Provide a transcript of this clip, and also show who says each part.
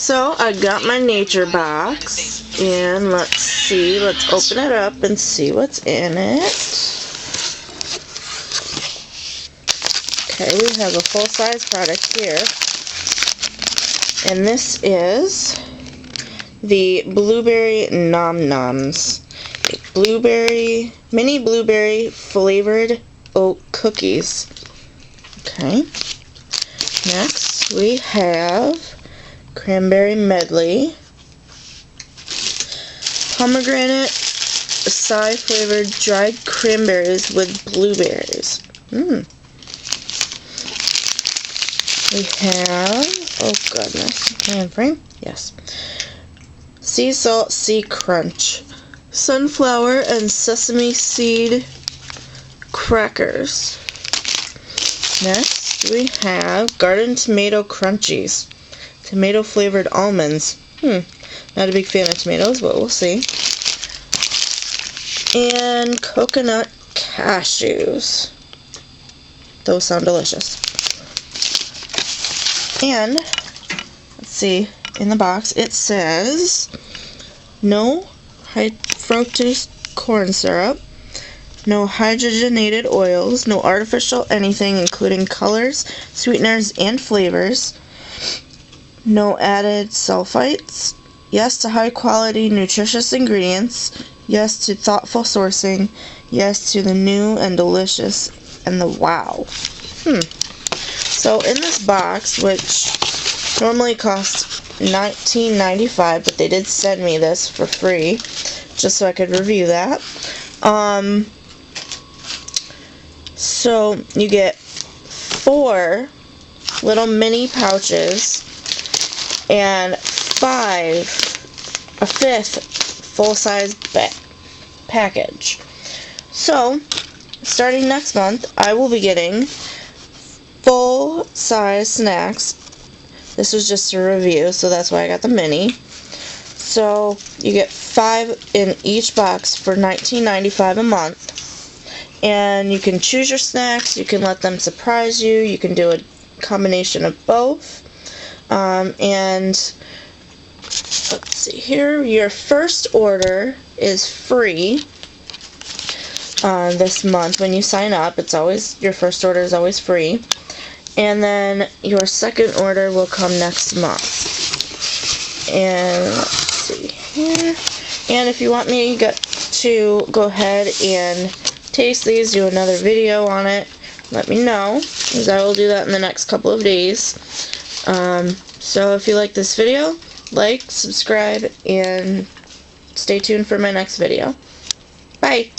Speaker 1: So I got my nature box, and let's see, let's open it up and see what's in it. Okay, we have a full-size product here, and this is the Blueberry Nom Noms. Mini blueberry flavored oat cookies. Okay. Next we have cranberry medley, pomegranate acai flavored dried cranberries with blueberries. We have, oh goodness, hand frame? Yes. Sea salt sea crunch, sunflower and sesame seed crackers. Next we have garden tomato crunchies, tomato flavored almonds. Not a big fan of tomatoes, but we'll see. And coconut cashews. Those sound delicious. And let's see, in the box it says no high fructose corn syrup, no hydrogenated oils, no artificial anything including colors, sweeteners, and flavors, no added sulfites, yes to high quality nutritious ingredients, yes to thoughtful sourcing, yes to the new and delicious and the wow. So in this box, which normally costs $19.95, but they did send me this for free just so I could review that. So you get 4 little mini pouches and a 5th full-size package. So starting next month, I will be getting full-size snacks. This was just a review, so that's why I got the mini. So you get 5 in each box for $19.95 a month. And you can choose your snacks, you can let them surprise you, you can do a combination of both. And let's see here, your first order is free this month when you sign up. It's always, your first order is always free. And then your second order will come next month. And let's see here. And if you want me to go ahead and taste these, do another video on it, let me know, because I will do that in the next couple of days. So if you like this video, like, subscribe, and stay tuned for my next video. Bye!